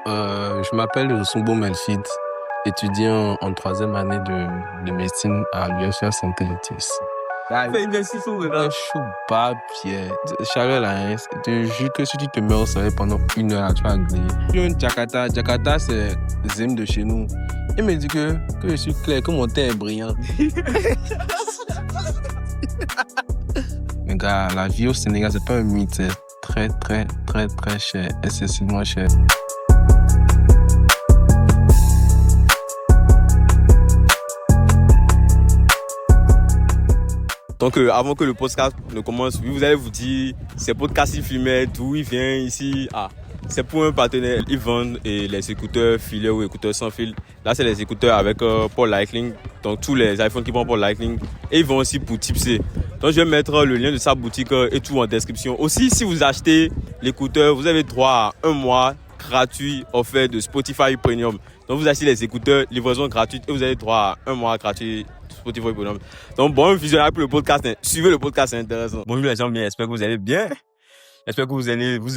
Je m'appelle Sumbo Melfid, étudiant en troisième année de médecine à l'UFR Santé Lutis. Je suis pas Pierre. Charles là, je te jure que si tu te mets au soleil pendant 1 heure, tu vas griller. J'ai un Jakarta. Jakarta, c'est Zim de chez nous. Il me dit que je suis clair, que mon teint est brillant. Mais gars, la vie au Sénégal, c'est pas un mythe, c'est très, très, très, très cher, excessivement cher. Donc avant que le podcast ne commence, vous allez vous dire, ces podcasts ils filmaient, d'où ils viennent ici. C'est pour un partenaire, ils vendent les écouteurs filés ou écouteurs sans fil. Là c'est les écouteurs avec Paul Lightning, donc tous les iPhones qui prennent Paul Lightning. Et ils vendent aussi pour Type C. Donc je vais mettre le lien de sa boutique et tout en description. Aussi si vous achetez l'écouteur, vous avez droit à 1 mois gratuit offert de Spotify Premium. Donc vous achetez les écouteurs, livraison gratuite et vous avez droit à 1 mois gratuit Spotify Premium. Donc bon visionnage pour le podcast, suivez le podcast, c'est intéressant. Bonjour les gens, j'espère que vous allez bien. J'espère que vous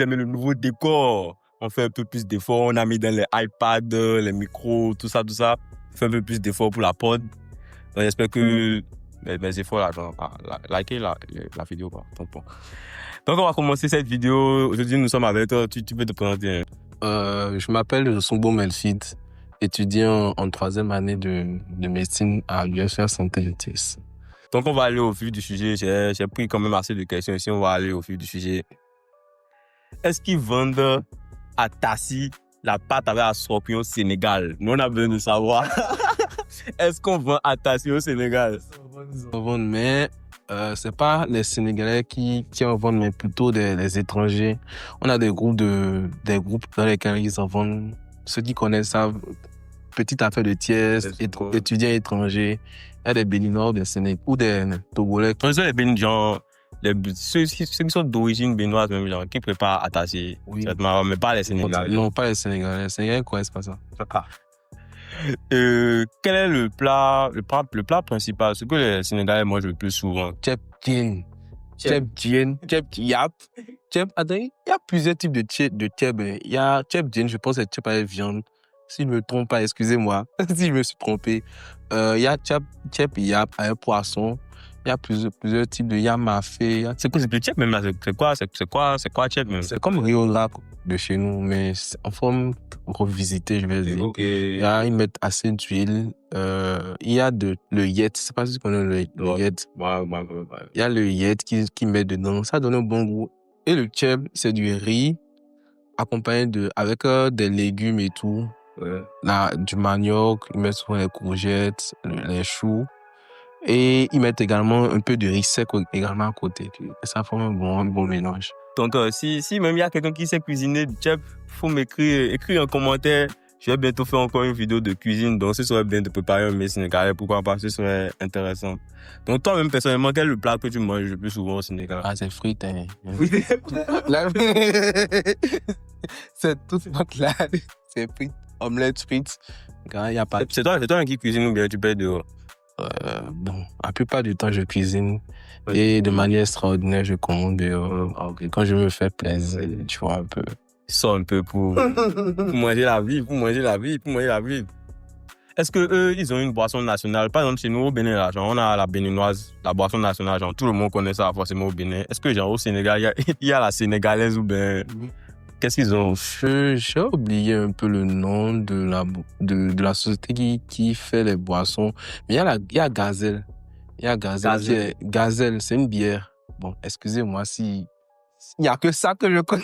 aimez le nouveau décor. On fait un peu plus d'efforts, on a mis dans les iPads, les micros, tout ça. On fait un peu plus d'efforts pour la pod. Donc j'espère que mes efforts là, likez la vidéo quoi. Donc on va commencer cette vidéo. Aujourd'hui nous sommes avec toi, tu peux te présenter. Je m'appelle Sumbo Melfid, étudiant en troisième année de médecine à l'UFR Santé Lutis. Donc on va aller au vif du sujet. J'ai pris quand même assez de questions ici, on va aller au vif du sujet. Est-ce qu'ils vendent à Tassi la pâte avec un scorpion au Sénégal? Nous on a besoin de savoir. Est-ce qu'on vend à Tassi au Sénégal? On vend, mais c'est pas les Sénégalais qui en vendent, mais plutôt les étrangers. On a des groupes dans lesquels ils en vendent. Ceux qui connaissent ça, petite affaire de tiers, étudiants étrangers. Il y a des Béninois, des Sénégalais ou des Togolais. On sait les Béninois, ceux qui sont d'origine béninoise même, genre, qui préparent à Tassi, oui. Mais pas les Sénégalais. Non, pas les Sénégalais. Les Sénégalais ne connaissent pas ça. Quel est le plat principal, ce que les Sénégalais mangent le plus souvent? Tchep yap. Attends, il y a plusieurs types de tchep. Il y a tchep djen, je pense que c'est tchep avec viande. Si je ne me trompe pas, excusez-moi, si je me suis trompé. Il y a tchep yap avec poisson. Il y a plusieurs types de yamafé. C'est quoi le tchep même là? C'est quoi tchep même? C'est comme riola de chez nous, mais c'est en forme revisitée, je vais dire. Okay. Ils mettent assez d'huile. Il y a le yet, je ne sais pas si tu connais le yet. Ouais. Il y a le yet qui met dedans. Ça donne un bon goût. Et le tchep, c'est du riz accompagné avec des légumes et tout. Ouais. Là, du manioc, ils mettent souvent les courgettes, les choux. Et ils mettent également un peu de riz sec également à côté. Et ça forme un bon mélange. Donc, si même il y a quelqu'un qui sait cuisiner du tchep, il faut m'écrire en commentaire. Je vais bientôt faire encore une vidéo de cuisine. Donc, ce serait bien de préparer un mets sénégalais. Pourquoi pas? Ce serait intéressant. Donc, toi-même, personnellement, quel est le plat que tu manges le plus souvent au Sénégal? C'est frites. Hein. C'est tout là. C'est frites, omelette, frites. Y a pas... C'est toi qui cuisine ou bien tu payes dehors? Bon, la plupart du temps, je cuisine. Et de manière extraordinaire, je commande dehors. Okay. Quand je me fais plaisir, tu vois, un peu. Sors un peu pour manger la vie, Est-ce que eux, ils ont une boisson nationale? Par exemple, chez nous, au Bénin, là, genre, on a la béninoise, la boisson nationale, genre, tout le monde connaît ça forcément au Bénin. Est-ce que, genre, au Sénégal, il y a la sénégalaise ou bien... Qu'est-ce qu'ils ont? J'ai oublié un peu le nom de la société qui fait les boissons. Mais il y a Gazelle. Il y a Gazelle. Gazelle, c'est une bière. Bon, excusez-moi si... Il n'y a que ça que je connais.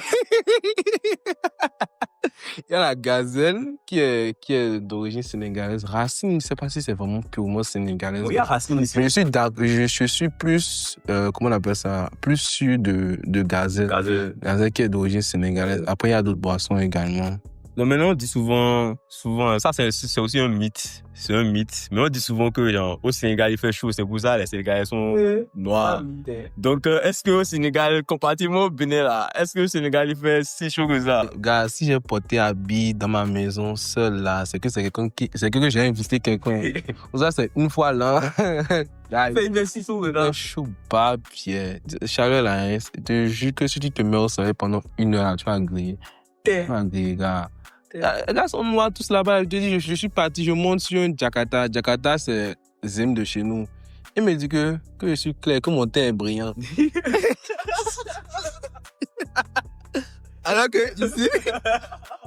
Il y a la Gazelle qui est d'origine sénégalaise. Racine, je ne sais pas si c'est vraiment purement sénégalaise. Oui, il y a Racine ici. Je suis plus, comment on appelle ça, plus sûr de Gazelle. Gazelle qui est d'origine sénégalaise. Après, il y a d'autres boissons également. Donc maintenant, on dit souvent, ça c'est aussi un mythe. C'est un mythe. Mais on dit souvent que genre, au Sénégal, il fait chaud. C'est pour ça les Sénégalais sont noirs. Donc, est-ce qu'au Sénégal, comparativement au Bénin, là, est-ce que au Sénégal, il fait si chaud que ça? Gars, si j'ai porté habit dans ma maison seul, là, c'est que j'ai invité quelqu'un. Ça, c'est une fois là. Si chaud que ça. Je suis pas Pierre. Charles là, je te jure que si tu te mets au soleil pendant 1 heure, tu vas griller. Tu vas griller, gars. Regarde, on voit tous là-bas. Je te dis, je suis parti, je monte sur un Jakarta. Jakarta, c'est Zim de chez nous. Il me dit que je suis clair, que mon teint est brillant. Alors que ici,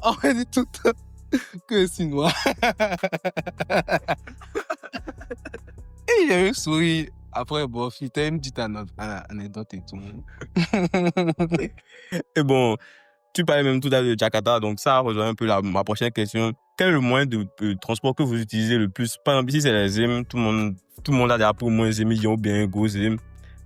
on me dit tout le temps que je suis noir. Et il a eu sourire. Après, bon, c'était une petite anecdote et tout. Et bon, tu parlais même tout à l'heure de Jakarta, donc ça rejoint un peu ma prochaine question. Quel est le moyen de transport que vous utilisez le plus? Par exemple, ici, c'est les Zim, tout le monde a des appels au moins Zim, ou bien Go Zim.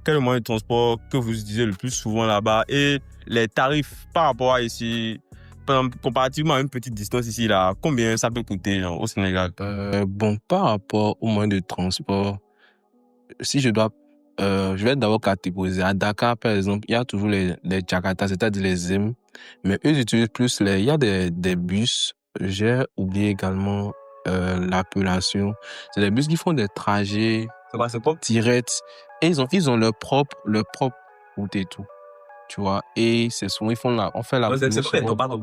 Quel est le moyen de transport que vous utilisez le plus souvent là-bas? Et les tarifs par rapport à ici, par exemple, comparativement à une petite distance ici, là, combien ça peut coûter genre, au Sénégal? Bon, par rapport au moyen de transport, si je dois, je vais d'abord catégoriser. À Dakar, par exemple, il y a toujours les Jakarta, c'est-à-dire les Zim, mais eux utilisent plus il y a des bus. J'ai oublié également l'appellation. C'est des bus qui font des trajets directs et ils ont leur propre route et tout. Tu vois, et c'est souvent, on fait la c'est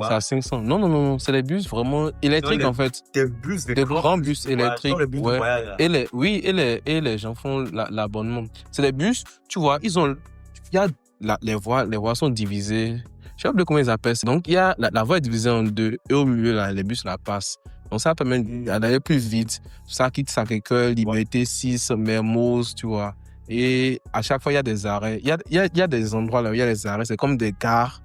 à 500. Non, c'est des bus vraiment électriques en fait. Des grands bus électriques. Ouais. Et les gens font l'abonnement. C'est des bus, tu vois, il y a les voies sont divisées. Je sais pas comment ils appellent ça. Donc, il y a la voie est divisée en deux et au milieu, là, les bus la passent. Donc, ça permet d'aller plus vite. Ça quitte Sacré-Cœur, Liberté 6, Mermoz, tu vois. Et à chaque fois, il y a des arrêts. Il y a des endroits là où il y a des arrêts. C'est comme des gares.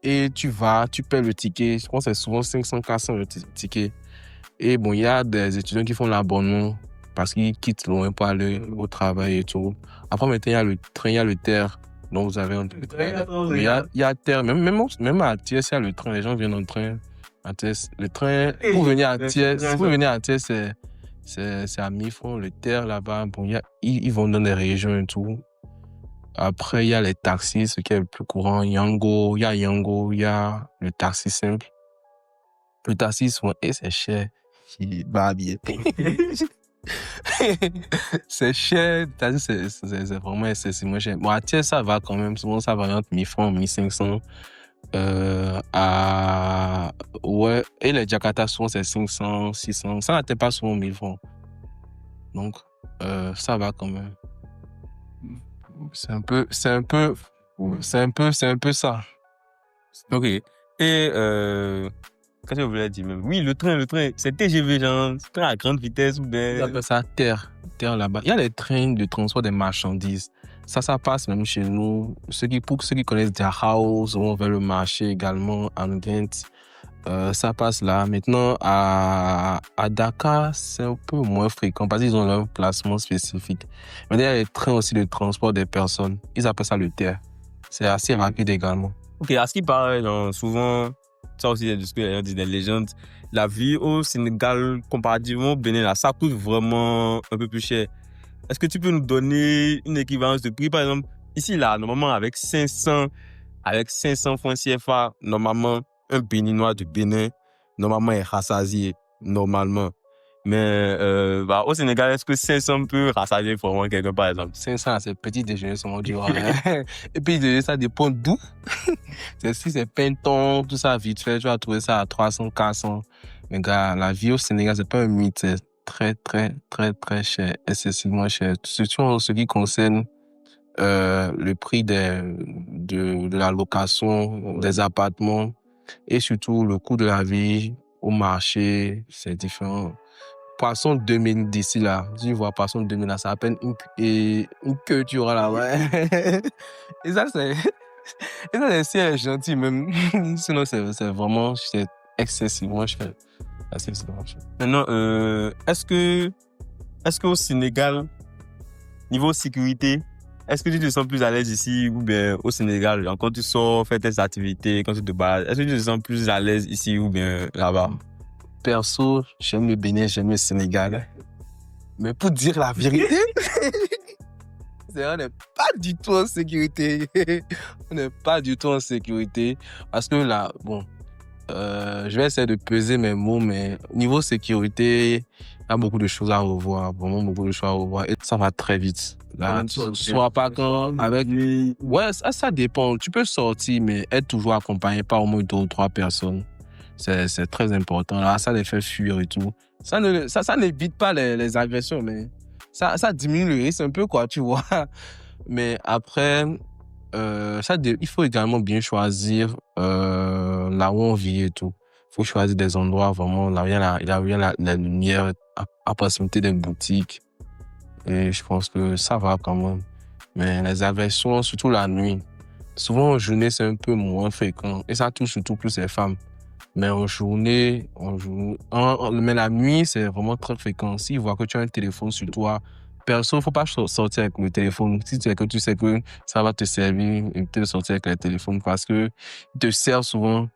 Et tu paies le ticket. Je pense que c'est souvent 500, 400 le ticket. Et bon, il y a des étudiants qui font l'abonnement parce qu'ils quittent loin pour aller au travail et tout. Après, maintenant, il y a le train, il y a le TER. Donc, vous avez un train. Il y a TER. Même à Thiès, il y a le train. Les gens viennent en train à Thiès. Le train, pour venir à Thiès, c'est à 1000 francs, le TER là-bas. Bon, ils vont dans des régions et tout. Après, il y a les taxis, ce qui est le plus courant. Il y a Yango, il y a le taxi simple. Le taxi, souvent, c'est cher. C'est cher. C'est vraiment excessivement cher. Bon, à Thiès, ça va quand même. Souvent, ça va entre 1000 francs, 1500. Ouais, et les Jakarta souvent c'est 500, 600, ça n'atteint pas souvent 1000 francs. Donc, ça va quand même. C'est un peu ça. Ok. Et, qu'est-ce que je voulais dire même? Oui, le train, c'est TGV, genre, c'est train à grande vitesse ou bien. On appelle ça TER là-bas. Il y a les trains de transport des marchandises. Ça passe même chez nous. Pour ceux qui connaissent Der House, on va le marché également, en Ghent. Ça passe là. Maintenant, à Dakar, c'est un peu moins fréquent parce qu'ils ont leur placement spécifique. Mais il y a les trains aussi de transport des personnes. Ils appellent ça le TER. C'est assez rapide également. Ok, à ce qui paraît, genre, souvent, ça aussi, c'est ce que les gens disent des légendes. La vie au Sénégal, comparativement au Bénin, là, ça coûte vraiment un peu plus cher. Est-ce que tu peux nous donner une équivalence de prix? Par exemple, ici, là, normalement, avec 500 francs CFA, normalement, un Béninois de Bénin, normalement, est rassasié, normalement. Mais au Sénégal, est-ce que 500 peut rassasier vraiment quelqu'un, par exemple? 500, c'est petit déjeuner, c'est mon dieu. Et puis, ça dépend d'où. Si c'est Pinton, tout ça, vite fait, tu vas trouver ça à 300, 400. Mais gars, la vie au Sénégal, c'est pas un mythe, c'est très, très, très, très cher, excessivement cher. Surtout en ce qui concerne le prix de la location des appartements et surtout le coût de la vie au marché, c'est différent. Poisson 2000 d'ici là, tu vois, Poisson 2000 là, ça à peine une queue tu auras là, ouais. Et ça, c'est gentil même. Sinon, c'est vraiment excessivement cher. Maintenant, est-ce qu'au Sénégal, niveau sécurité, est-ce que tu te sens plus à l'aise ici ou bien au Sénégal, quand tu sors, faire tes activités, quand tu te balades, est-ce que tu te sens plus à l'aise ici ou bien là-bas? Perso, j'aime le Bénin, j'aime le Sénégal. Mais pour dire la vérité, on n'est pas du tout en sécurité. On n'est pas du tout en sécurité. Parce que là, bon, je vais essayer de peser mes mots, mais au niveau sécurité, il y a beaucoup de choses à revoir. Vraiment beaucoup de choses à revoir. Et ça va très vite. Là, soit pas quand, avec... Ouais, ça dépend. Tu peux sortir, mais être toujours accompagné par au moins 2 ou 3 personnes. C'est très important. Là, ça les fait fuir et tout. Ça n'évite pas les agressions, mais ça diminue le risque un peu, quoi, tu vois. Mais après, il faut également bien choisir là où on vit et tout. Il faut choisir des endroits vraiment là où il y a la lumière à proximité des boutiques. Et je pense que ça va quand même. Mais les agressions, surtout la nuit, souvent en journée, c'est un peu moins fréquent. Et ça touche surtout plus les femmes. Mais en journée, mais la nuit, c'est vraiment très fréquent. S'ils voient que tu as un téléphone sur toi, perso, faut pas sortir avec le téléphone. Si tu sais que ça va te servir, éviter de sortir avec le téléphone parce que ils te servent souvent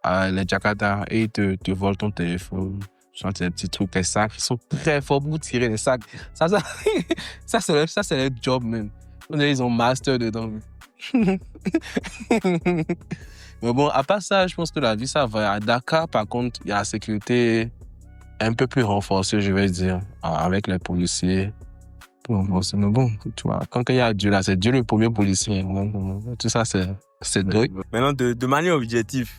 à les Jakarta et ils te volent ton téléphone. Soit des petits trucs, les sacs, ils sont très forts pour tirer les sacs. Ça, c'est leur job, même. Ils ont master dedans. Mais bon, à part ça, je pense que la vie, ça va. À Dakar, par contre, il y a la sécurité un peu plus renforcée, je vais dire, avec les policiers. Mais bon, tu vois, quand il y a Dieu là, c'est Dieu le premier policier. Tout ça, c'est drôle. Maintenant, de manière objective,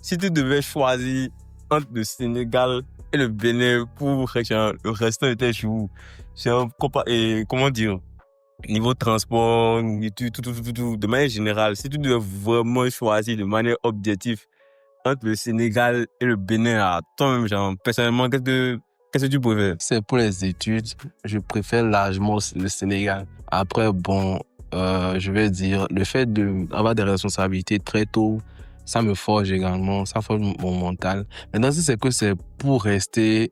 si tu devais choisir entre le Sénégal et le Bénin pour le restant de tes jours, comment dire, niveau transport, tout, de manière générale, si tu devais vraiment choisir de manière objective entre le Sénégal et le Bénin, toi-même, genre, personnellement, qu'est-ce que tu préfères? C'est pour les études, je préfère largement le Sénégal. Après, bon, je vais dire, le fait d'avoir des responsabilités très tôt, ça me forge également, ça forge mon mental. Maintenant, si c'est que c'est pour rester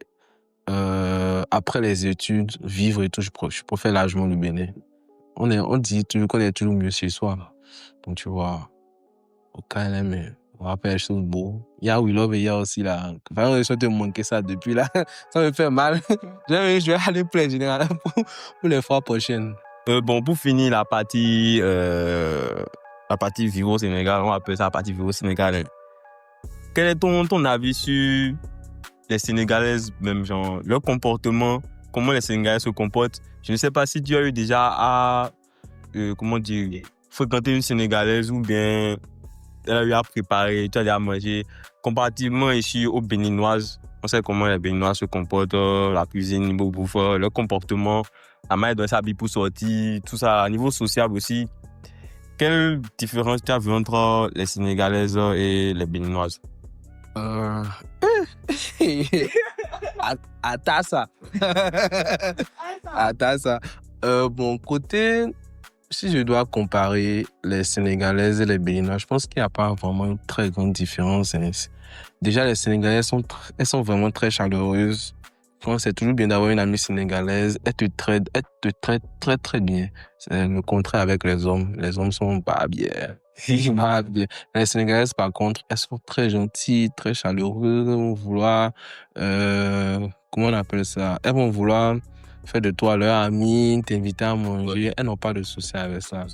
après les études, vivre et tout, je préfère largement le Bénin. On dit toujours qu'on est toujours mieux chez soi. Donc, tu vois, au KLM, on rappelle les choses beaux. Il y a We Love et il y a aussi là. Enfin, on essaie de manquer ça depuis là. Ça me fait mal. Je vais aller plein général pour les fois prochaines. Bon, pour finir la partie vivre au Sénégal, on appelle ça la partie vivre au Sénégal. Quel est ton avis sur les Sénégalaises, même genre, leur comportement, comment les Sénégalaises se comportent? Je ne sais pas si tu as eu déjà à, fréquenter une Sénégalaise ou bien elle a eu à préparer, tu as eu à manger. Comparativement ici aux Béninoises, on sait comment les Béninoises se comportent, la cuisine, niveau bouffe, leur comportement, la manière dont s'habiller pour sortir, tout ça, à niveau social aussi. Quelle différence tu as vu entre les Sénégalaises et les Béninoises? Attends ça. Bon, côté, si je dois comparer les Sénégalaises et les Béninois, je pense qu'il n'y a pas vraiment une très grande différence. Déjà, les Sénégalaises elles sont vraiment très chaleureuses. C'est toujours bien d'avoir une amie sénégalaise. Elle te traite très, très bien. C'est le contraire avec les hommes. Les hommes sont pas bien. Pas bien. Les Sénégalaises, par contre, elles sont très gentilles, très chaleureuses. Elles vont vouloir, comment on appelle ça? Elles vont vouloir faire de toi leur amie, t'inviter à manger. Elles n'ont pas de souci avec ça.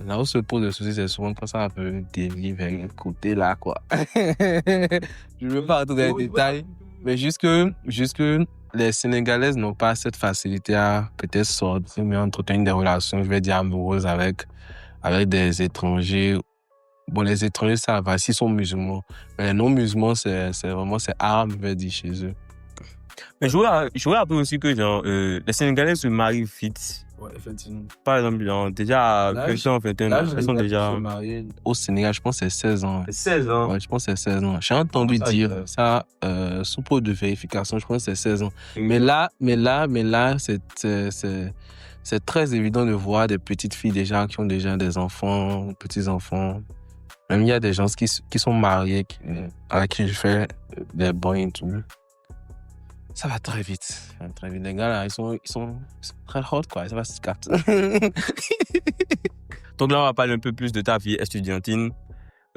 Là où se pose le souci, c'est souvent quand ça peut dévier vers le côté là, quoi. Je veux pas rentrer dans les détails. Mais juste que les Sénégalaises n'ont pas cette facilité à peut-être sortir, mais entretenir des relations, je vais dire, amoureuses avec des étrangers. Bon, les étrangers, ça va, s'ils sont musulmans. Mais les non-musulmans, c'est haram, je vais dire, chez eux. Mais je voulais rappeler aussi que genre, les Sénégalais se marient vite. Ouais, effectivement. Par exemple, genre, déjà à 20 ans, 21 ans, elles sont déjà mariées. Au Sénégal, je pense que c'est 16 ans. 16 ans? Ouais, je pense que c'est 16 ans. J'ai entendu dire ça sous peu de vérification, je pense que c'est 16 ans. Mais là, c'est très évident de voir des petites filles déjà qui ont déjà des enfants, petits-enfants. Même il y a des gens qui sont mariés, à qui je fais des bains et tout. Ça va très vite. Les gars, là, ils sont très hot, quoi. Ça va se capter. Donc là, on va parler un peu plus de ta vie estudiantine.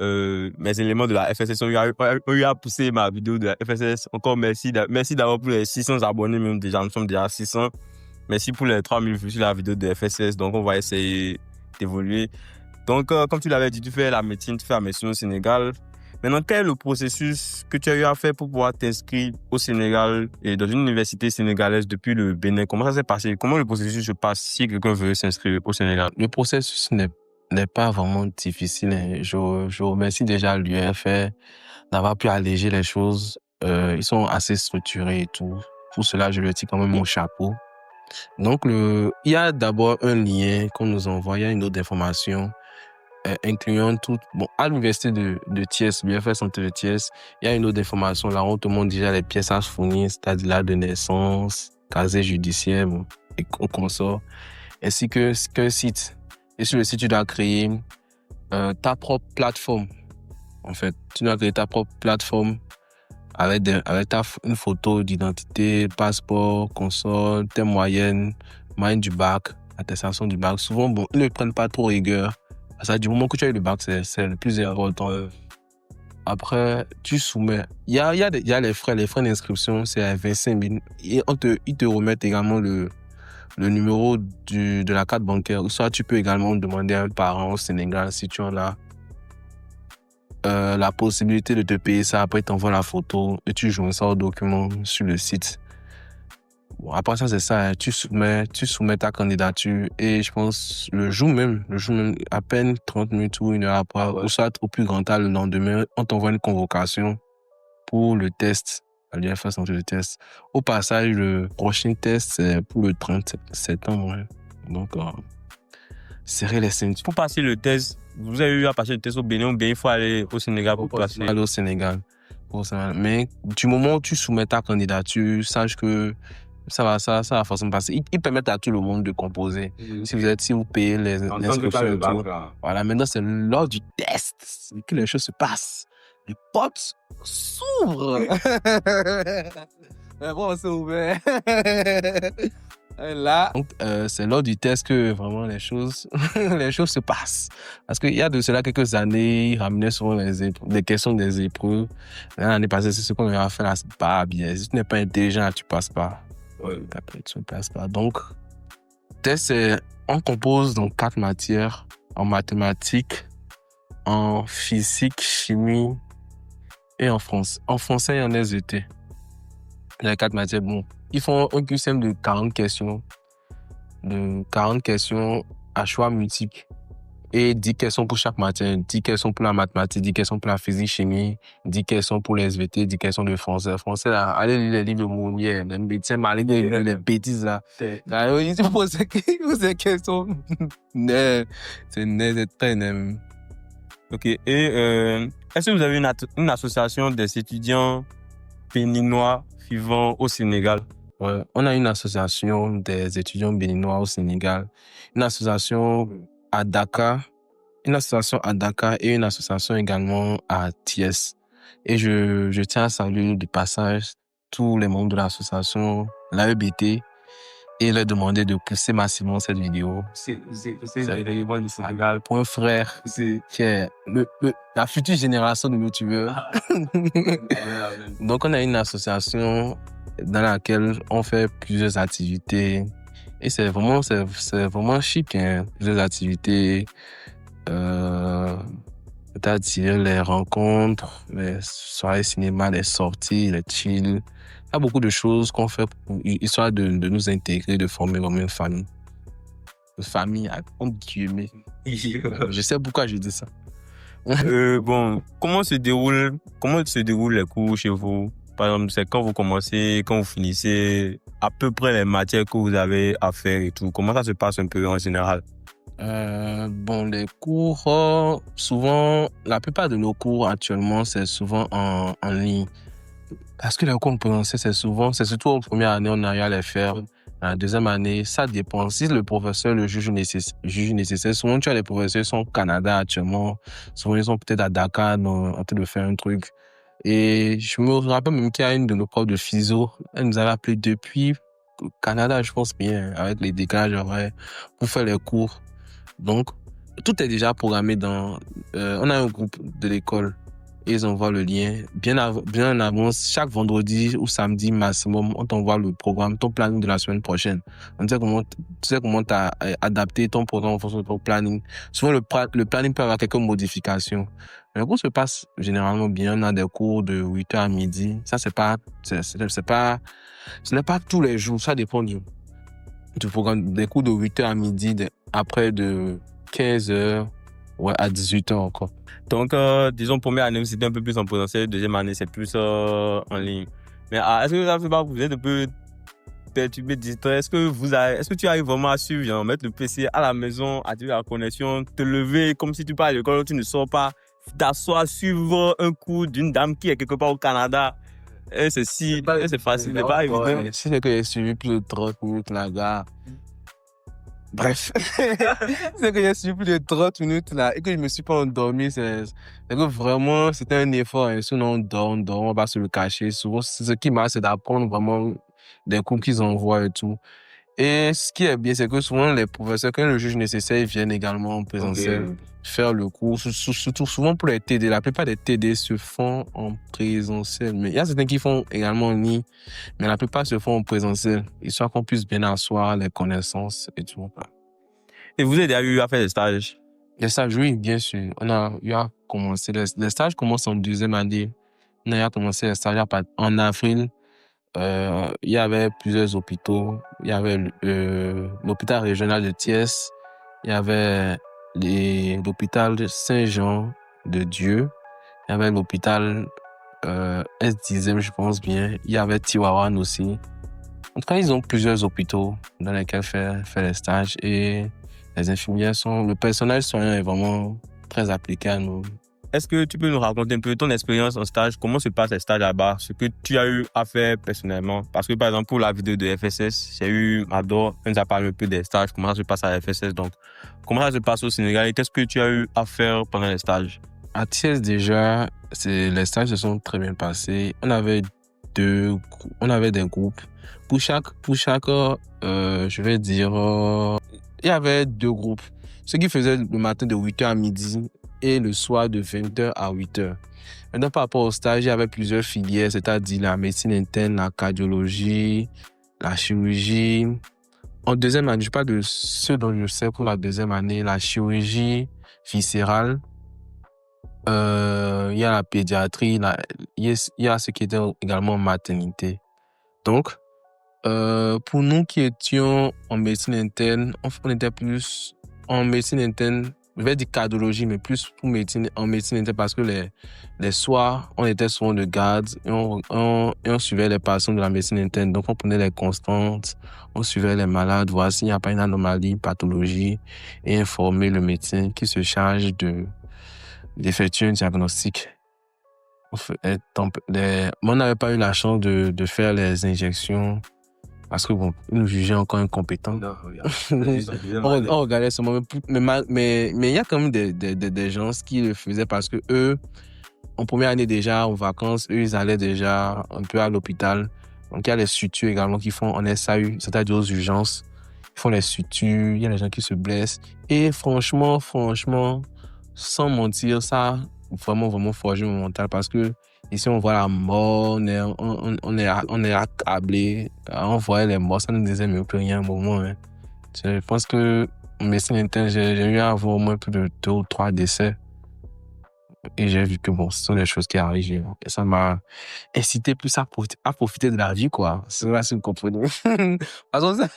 Mes éléments de la FSS ont eu à pousser ma vidéo de la FSS. Encore merci d'avoir pour les 600 abonnés, même déjà, nous sommes déjà à 600. Merci pour les 3000 vues sur la vidéo de FSS. Donc, on va essayer d'évoluer. Donc, comme tu l'avais dit, tu fais la médecine au Sénégal. Maintenant, quel est le processus que tu as eu à faire pour pouvoir t'inscrire au Sénégal et dans une université sénégalaise depuis le Bénin? Comment ça s'est passé? Comment le processus se passe si quelqu'un veut s'inscrire au Sénégal? Le processus n'est n'est pas vraiment difficile. Hein. Je remercie déjà l'UEFR d'avoir pu alléger les choses. Ils sont assez structurés et tout. Pour cela, je leur tire quand même mon chapeau. Donc, il y a d'abord un lien qu'on nous envoie, il y a une autre information incluant tout. Bon, à l'université de Thiès, l'UFR Santé de Thiès, il y a une autre information là où on te montre déjà les pièces à fournir, c'est-à-dire là de naissance, casier judiciaire, bon, et consort, ainsi qu'un site. Et sur le site, tu dois créer ta propre plateforme. En fait, tu dois créer ta propre plateforme avec une photo d'identité, passeport, consort, tes moyenne du bac, attestation du bac. Souvent, bon, ils ne prennent pas trop rigueur. Parce que du moment que tu as eu le bac, c'est le plus important. Après, tu soumets. Il y a les frais d'inscription, c'est à 25 000. Et ils te remettent également le numéro de la carte bancaire. Ou soit tu peux également demander à un parent au Sénégal si tu en as la possibilité de te payer ça. Après, tu envoies la photo et tu joins ça au document sur le site. Bon, après ça, c'est ça. Hein. Tu soumets ta candidature et je pense le jour même, à peine 30 minutes ou 1 heure après, ou soit au plus grand tard le lendemain, on t'envoie une convocation pour le test. À l'UFR Santé de test. Au passage, le prochain test, c'est pour le 30 septembre. Hein. Donc, serrer les ceintures. Pour passer le test, vous avez eu à passer le test au Bénin ou bien il faut aller au Sénégal pour passer? Aller au Sénégal. Mais du moment où tu soumets ta candidature, sache que ça va forcément passer. Ils permettent à tout le monde de composer. Si vous payez les inscriptions et tout. Voilà, maintenant c'est lors du test que les choses se passent. Les portes s'ouvrent. Mais bon, c'est ouvert. Là, donc, c'est lors du test que vraiment les choses se passent. Parce qu'il y a de cela quelques années, ils ramenaient souvent des questions des épreuves. L'année passée, c'est ce qu'on a fait là, c'est pas bien. Si tu n'es pas intelligent, tu passes pas. Ouais. Après, tu ne passes pas. Donc, test, on compose dans 4 matières, en mathématiques, en physique, chimie et en français. En français et en SVT. Les 4 matières, bon. Ils font un QCM de 40 questions. De 40 questions à choix multiples. Et 10 questions pour chaque matière. 10 questions pour la mathématique, 10 questions pour la physique, chimie, 10 questions pour les SVT, 10 questions de français. Français, là, allez lire les livres de Mounier, les médecins, allez lire les bêtises, là. Là, ils se posent ces questions. C'est très nem. Ok. Et est-ce que vous avez une association des étudiants béninois vivant au Sénégal? Ouais, on a une association des étudiants béninois au Sénégal. Une association à Dakar et une association également à Thiès. Et je tiens à saluer de passage tous les membres de l'association, l'AEBT, et leur demander de pousser massivement cette vidéo. C'est l'élément du Sénégal pour un frère qui est la future génération de youtubeurs. Donc, on a une association dans laquelle on fait plusieurs activités. Et c'est vraiment chic, hein, plusieurs activités. C'est-à-dire les rencontres, les soirées cinéma, les sorties, les chill. Il y a beaucoup de choses qu'on fait pour histoire de nous intégrer, de former comme une famille. Une famille, entre guillemets. Je sais pourquoi je dis ça. Bon, comment se déroulent les cours chez vous? Par exemple, c'est quand vous commencez, quand vous finissez, à peu près les matières que vous avez à faire et tout. Comment ça se passe un peu en général? Bon, les cours, souvent, la plupart de nos cours actuellement, c'est souvent en ligne. Parce que les cours présentiels, c'est surtout en première année, on arrive à les faire. La deuxième année, ça dépend. Si le professeur le juge nécessaire, souvent, tu as les professeurs qui sont au Canada actuellement. Souvent, ils sont peut-être à Dakar en train de faire un truc. Et je me rappelle même qu'il y a une de nos profs de physio. Elle nous avait appelé depuis le Canada, je pense bien, avec les décalages horaires, pour faire les cours. Donc, tout est déjà programmé on a un groupe de l'école. Et ils envoient le lien bien en avance. Chaque vendredi ou samedi maximum, on t'envoie le programme, ton planning de la semaine prochaine. Tu sais comment t'as adapté ton programme en fonction de ton planning. Souvent, le planning peut avoir quelques modifications. Mais le cours se passe généralement bien. On a des cours de 8h à midi. Ça, ce n'est pas tous les jours. Ça dépend du programme. Des cours de 8h à midi, après de 15h Ouais, à 18 ans encore. Donc, disons, première année, c'était un peu plus en présentiel. Deuxième année, c'est plus en ligne. Mais est-ce que ça fait pas vous êtes un peu perturbé, distrait? Est-ce que tu arrives vraiment à suivre, genre, mettre le PC à la maison, activer la connexion, te lever comme si tu pars à l'école, tu ne sors pas, t'asseoir, suivre un cours d'une dame qui est quelque part au Canada? Et c'est facile, c'est pas évident. Ouais, c'est que j'ai suivi plus de 30 minutes là, gars. Bref, c'est que j'ai suivi plus de 30 minutes là et que je me suis pas endormi. C'est que vraiment, c'était un effort. Hein. Sinon, on dort, on va pas se le cacher. Souvent, ce qui marche, c'est d'apprendre vraiment des cours qu'ils envoient et tout. Et ce qui est bien, c'est que souvent, les professeurs, quand le juge nécessaire, ils viennent également en présentiel faire le cours. Surtout, souvent pour les TD. La plupart des TD se font en présentiel. Mais il y a certains qui font également en ligne. Mais la plupart se font en présentiel. Histoire qu'on puisse bien asseoir les connaissances et tout. Et vous avez déjà eu à faire des stages? Les stages, oui, bien sûr. On a eu à commencer. Les stages commencent en deuxième année. On a eu à commencer les stages en avril. Il y avait plusieurs hôpitaux. Il y avait l'hôpital régional de Thiès. Il y avait l'hôpital de Saint-Jean de Dieu. Il y avait l'hôpital S10e, je pense bien. Il y avait Tiwawan aussi. En tout cas, ils ont plusieurs hôpitaux dans lesquels faire les stages et les infirmières le personnel soignant est vraiment très appliqué à nous. Est-ce que tu peux nous raconter un peu ton expérience en stage? Comment se passent les stages là-bas? Ce que tu as eu à faire personnellement? Parce que, par exemple, pour la vidéo de FSS, j'ai eu Mador, elle nous a parlé un peu des stages, comment ça se passe à FSS. Donc, comment ça se passe au Sénégal et qu'est-ce que tu as eu à faire pendant les stages? À Thiès, déjà, les stages se sont très bien passés. On avait des groupes. Pour chaque, je vais dire, il y avait 2 groupes. Ceux qui faisaient le matin de 8h à midi et le soir de 20h à 8h. Maintenant, par rapport au stage, il y avait plusieurs filières, c'est-à-dire la médecine interne, la cardiologie, la chirurgie. En deuxième année, je parle de ceux dont je sais pour la deuxième année, la chirurgie viscérale. Il y a la pédiatrie, il y a ce qui était également en maternité. Donc, pour nous qui étions en médecine interne, on était plus en médecine interne, je vais dire cardiologie, mais plus en médecine interne parce que les soirs, on était souvent de garde et on suivait les patients de la médecine interne. Donc, on prenait les constantes, on suivait les malades, voir s'il n'y a pas une anomalie, pathologie et informer le médecin qui se charge d'effectuer un diagnostic. On n'avait pas eu la chance de faire les injections parce que bon, ils nous jugeaient encore incompétents. On regardait seulement, mais il y a quand même des gens qui le faisaient parce que eux, en première année déjà, en vacances, eux, ils allaient déjà un peu à l'hôpital. Donc il y a les sutures également qui font en SAU, c'est-à-dire aux urgences. Ils font les sutures, il y a les gens qui se blessent. Et franchement, sans mentir, ça vraiment forgé mon mental parce que ici on voit la mort, on est accablé, on voyait les morts, ça nous disait mais plus rien un moment. Hein. Je pense que en médecine interne, j'ai eu à avoir au moins plus de 2 ou 3 décès. Et j'ai vu que bon, ce sont des choses qui arrivent. Et ça m'a incité plus à profiter de la vie, quoi. C'est là, si vous comprenez. Parce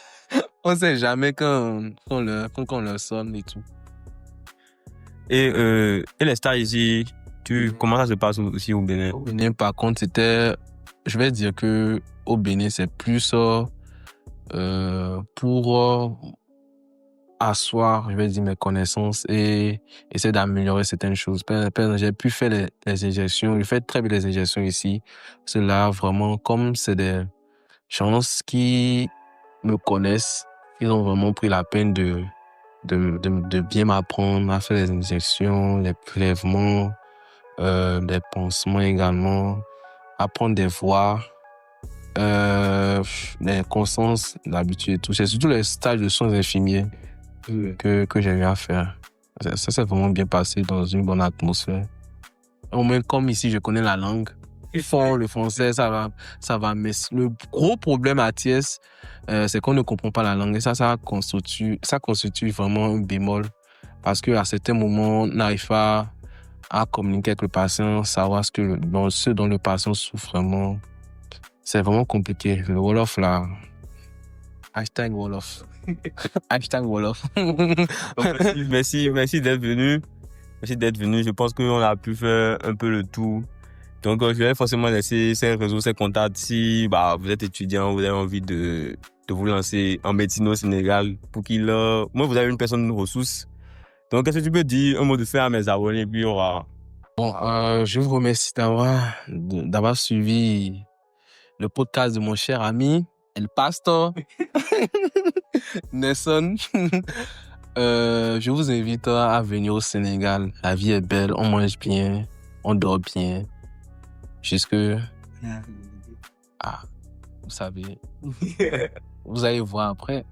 qu'on sait jamais quand on leur sonne et tout. Et les stages ici, comment ça se passe aussi au Bénin? Au Bénin, par contre, je vais dire que au Bénin, c'est plus pour asseoir, je vais dire, mes connaissances et essayer d'améliorer certaines choses. Par exemple, j'ai pu faire les injections, je fais très bien les injections ici. C'est là, vraiment, comme c'est des gens qui me connaissent, ils ont vraiment pris la peine de bien m'apprendre à faire les injections, les prélèvements, des pansements également, apprendre des voix, les constances d'habitude et tout. C'est surtout les stages de soins infirmiers que j'ai eu à faire. Ça s'est vraiment bien passé dans une bonne atmosphère. Au moins, comme ici, je connais la langue. Ils font le français, ça va. Mais le gros problème à Thiès, c'est qu'on ne comprend pas la langue. Et ça constitue vraiment un bémol. Parce qu'à certains moments, on n'arrive pas à communiquer avec le patient, savoir ce dont le patient souffre vraiment. C'est vraiment compliqué. Le Wolof, là. Hashtag Wolof. Hashtag Wolof. Merci d'être venu. Merci d'être venu. Je pense qu'on a pu faire un peu le tour. Donc, je vais forcément laisser ces réseaux, ces contacts. Si vous êtes étudiant, vous avez envie de vous lancer en médecine au Sénégal, pour moi, vous avez une personne de ressources. Donc, qu'est-ce que tu peux dire, un mot de fin à mes abonnés, puis on va... Bon, je vous remercie d'avoir suivi le podcast de mon cher ami, El Pastor, Nelson. Je vous invite à venir au Sénégal. La vie est belle, on mange bien, on dort bien. Jusque... vous savez. Vous allez voir après.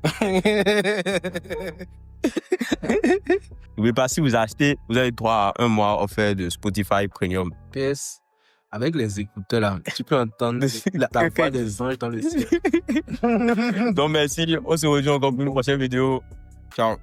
N'oubliez pas, si vous achetez, vous avez droit à 1 mois offert de Spotify Premium. PS, avec les écouteurs là, tu peux entendre la voix des anges dans le ciel. Donc merci, on se rejoint encore pour une prochaine vidéo. Ciao.